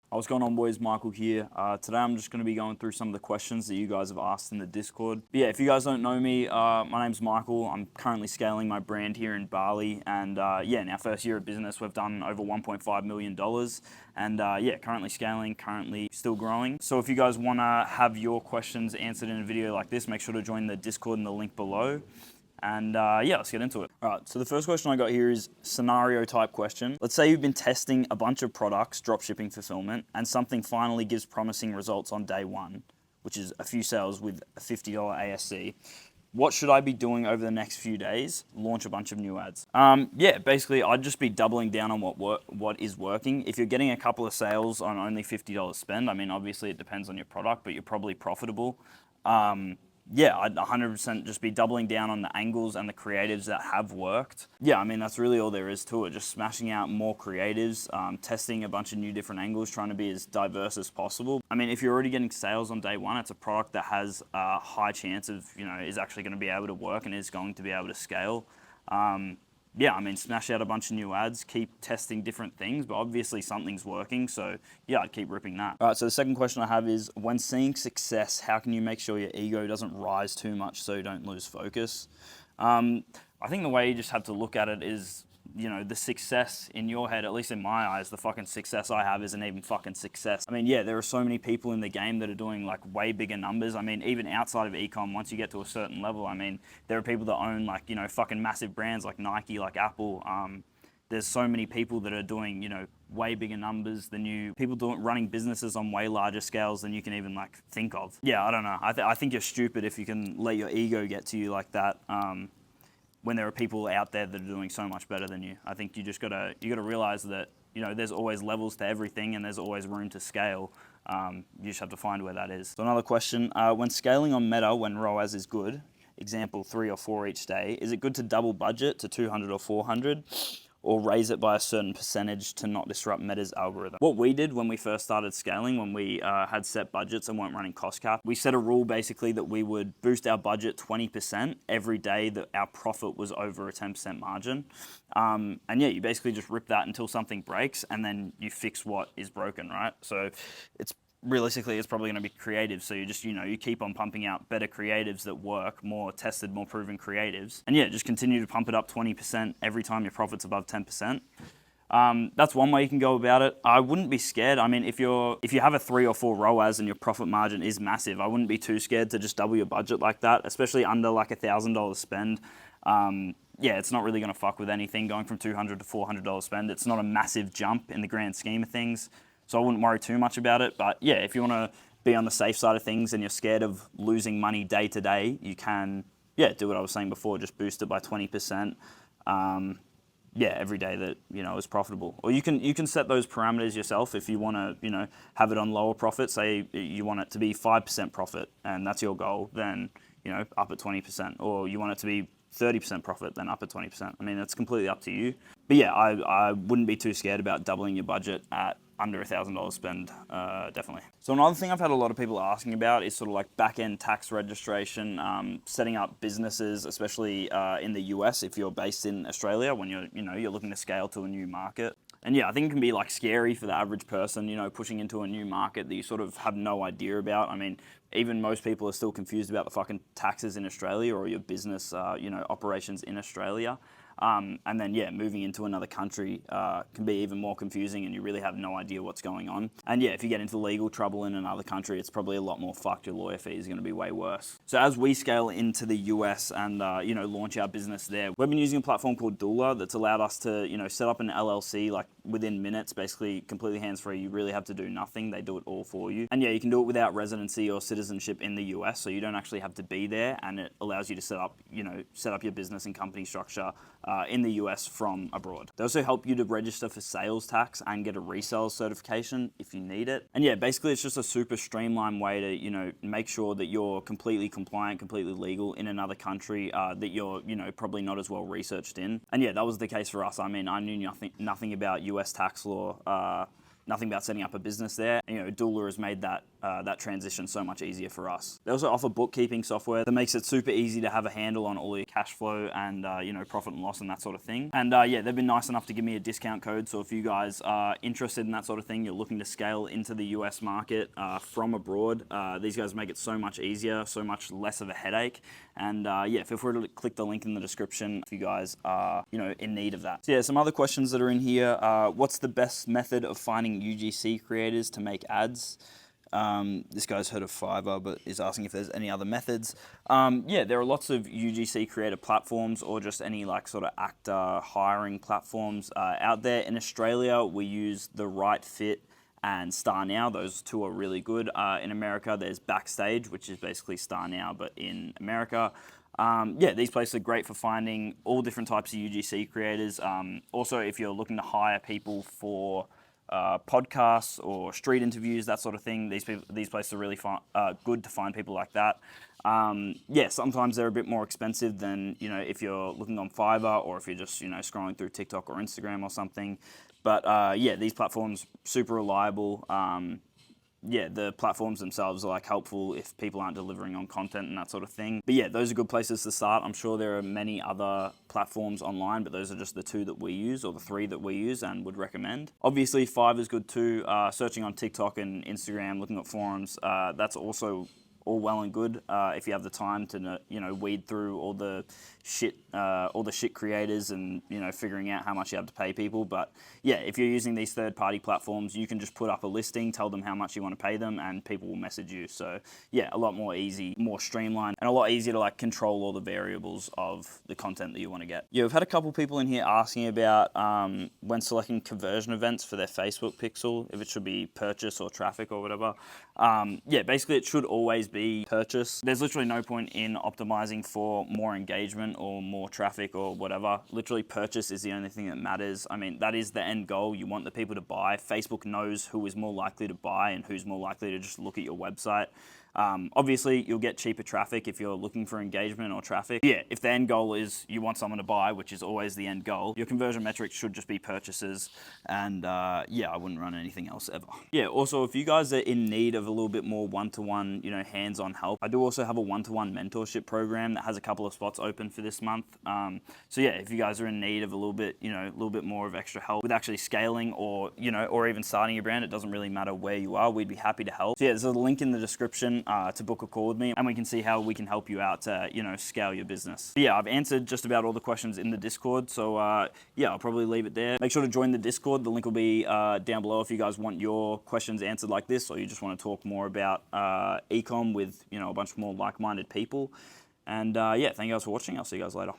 What's going on, boys? Michael here. Today I'm just going to be going through some of the questions that you guys have asked in the Discord. But yeah, if you guys don't know me, my name's Michael. I'm currently scaling my brand here in Bali, and yeah, in our first year of business, we've done over $1.5 million, and yeah, currently scaling, currently still growing. So if you guys want to have your questions answered in a video like this, make sure to join the Discord in the link below. And yeah, let's get into it. All right, so the first question I got here is scenario type question. Let's say you've been testing a bunch of products, dropshipping fulfillment, and something finally gives promising results on day one, which is a few sales with a $50 ASC. What should I be doing over the next few days? Launch a bunch of new ads. Yeah, basically I'd just be doubling down on what is working. If you're getting a couple of sales on only $50 spend, I mean, obviously it depends on your product, but you're probably profitable. Yeah, I'd 100% just be doubling down on the angles and the creatives that have worked. Yeah, I mean, that's really all there is to it. Just smashing out more creatives, testing a bunch of new different angles, trying to be as diverse as possible. I mean, if you're already getting sales on day one, it's a product that has a high chance of, is actually going to be able to work and is going to be able to scale. Yeah, I mean, smash out a bunch of new ads, keep testing different things, but obviously something's working, so yeah, I'd keep ripping that. All right, so the second question I have is, when seeing success, how can you make sure your ego doesn't rise too much so you don't lose focus? I think the way you just have to look at it is, the success in your head, at least in my eyes, the fucking success I have isn't even fucking success. I mean, yeah, there are so many people in the game that are doing like way bigger numbers. I mean, even outside of ecom, once you get to a certain level, I mean, there are people that own like, fucking massive brands like Nike, like Apple. There's so many people that are doing, way bigger numbers than you. People running businesses on way larger scales than you can even like think of. Yeah, I don't know. I think you're stupid if you can let your ego get to you like that. When there are people out there that are doing so much better than you. I think you gotta realize that, there's always levels to everything and there's always room to scale. You just have to find where that is. So another question, when scaling on Meta, when ROAS is good, example 3 or 4 each day, is it good to double budget to 200 or 400? Or raise it by a certain percentage to not disrupt Meta's algorithm? What we did when we first started scaling, when we had set budgets and weren't running cost cap, we set a rule basically that we would boost our budget 20% every day that our profit was over a 10% margin. And yeah, you basically just rip that until something breaks and then you fix what is broken, right? So realistically, it's probably going to be creative. So you just, you keep on pumping out better creatives that work, more tested, more proven creatives. And yeah, just continue to pump it up 20% every time your profit's above 10%. That's one way you can go about it. I wouldn't be scared. I mean, if you have a 3 or 4 ROAS and your profit margin is massive, I wouldn't be too scared to just double your budget like that, especially under like $1,000 spend. Yeah, it's not really going to fuck with anything going from $200 to $400 spend. It's not a massive jump in the grand scheme of things. So I wouldn't worry too much about it. But yeah, if you want to be on the safe side of things and you're scared of losing money day to day, you can, yeah, do what I was saying before, just boost it by 20%. Yeah, every day that, is profitable. Or you can set those parameters yourself if you want to, have it on lower profit. Say you want it to be 5% profit and that's your goal, then, up at 20%. Or you want it to be 30% profit, then up at 20%. I mean, it's completely up to you. But yeah, I wouldn't be too scared about doubling your budget at under $1,000 spend, definitely. So another thing I've had a lot of people asking about is sort of like back-end tax registration, setting up businesses, especially in the US if you're based in Australia when you're looking to scale to a new market. And yeah, I think it can be like scary for the average person, pushing into a new market that you sort of have no idea about. I mean, even most people are still confused about the fucking taxes in Australia or your business, operations in Australia. And then, yeah, moving into another country can be even more confusing and you really have no idea what's going on. And yeah, if you get into legal trouble in another country, it's probably a lot more fucked. Your lawyer fees are going to be way worse. So as we scale into the US and, launch our business there, we've been using a platform called Doula that's allowed us to, set up an LLC like within minutes, basically completely hands-free. You really have to do nothing. They do it all for you. And yeah, you can do it without residency or citizenship in the US, so you don't actually have to be there, and it allows you to set up your business and company structure in the US from abroad. They also help you to register for sales tax and get a reseller certification if you need it. And yeah, basically it's just a super streamlined way to, make sure that you're completely compliant, completely legal in another country that you're, probably not as well researched in. And yeah, that was the case for us. I mean, I knew nothing about US tax law nothing about setting up a business there. And, you know, Doula has made that transition so much easier for us. They also offer bookkeeping software that makes it super easy to have a handle on all your cash flow and you know, profit and loss and that sort of thing. And yeah, they've been nice enough to give me a discount code. So if you guys are interested in that sort of thing, you're looking to scale into the US market from abroad, these guys make it so much easier, so much less of a headache. And yeah, feel free to click the link in the description if you guys are, you know, in need of that. So yeah, some other questions that are in here. What's the best method of finding UGC creators to make ads? This guy's heard of Fiverr, but is asking if there's any other methods. Yeah, there are lots of UGC creator platforms or just any like sort of actor hiring platforms out there. In Australia, we use The Right Fit and Star Now. Those two are really good. In America, there's Backstage, which is basically Star Now, but in America. Yeah, these places are great for finding all different types of UGC creators. Also, if you're looking to hire people for podcasts or street interviews, that sort of thing, these places are really good to find people like that. Yeah, sometimes they're a bit more expensive than, you know, if you're looking on Fiverr or if you're just, you know, scrolling through TikTok or Instagram or something. But yeah, these platforms, super reliable. Yeah, the platforms themselves are like helpful if people aren't delivering on content and that sort of thing. But yeah, those are good places to start. I'm sure there are many other platforms online, but those are just the two that we use or the three that we use and would recommend. Obviously, Fiverr is good too. Searching on TikTok and Instagram, looking at forums, that's also all well and good if you have the time to, you know, weed through all the shit creators and, you know, figuring out how much you have to pay people. But yeah, if you're using these third-party platforms, you can just put up a listing, tell them how much you want to pay them, and people will message you. So yeah, a lot more easy, more streamlined, and a lot easier to like control all the variables of the content that you want to get. Yeah, we've had a couple people in here asking about when selecting conversion events for their Facebook pixel, if it should be purchase or traffic or whatever. Yeah, basically it should always be purchase. There's literally no point in optimizing for more engagement or more traffic or whatever. Literally purchase is the only thing that matters. I mean, that is the end goal. You want the people to buy. Facebook knows who is more likely to buy and who's more likely to just look at your website. Obviously, you'll get cheaper traffic if you're looking for engagement or traffic. Yeah, if the end goal is you want someone to buy, which is always the end goal, your conversion metrics should just be purchases. And yeah, I wouldn't run anything else ever. Yeah, also, if you guys are in need of a little bit more one-to-one, you know, hands-on help, I do also have a one-to-one mentorship program that has a couple of spots open for this month. So yeah, if you guys are in need of a little bit, you know, a little bit more of extra help with actually scaling or, you know, or even starting your brand, it doesn't really matter where you are, we'd be happy to help. So yeah, there's a link in the description to book a call with me, and we can see how we can help you out to, you know, scale your business. But yeah, I've answered just about all the questions in the Discord, so yeah, I'll probably leave it there. Make sure to join the Discord. The link will be down below if you guys want your questions answered like this, or you just want to talk more about ecom with, you know, a bunch more like-minded people. And yeah, thank you guys for watching. I'll see you guys later.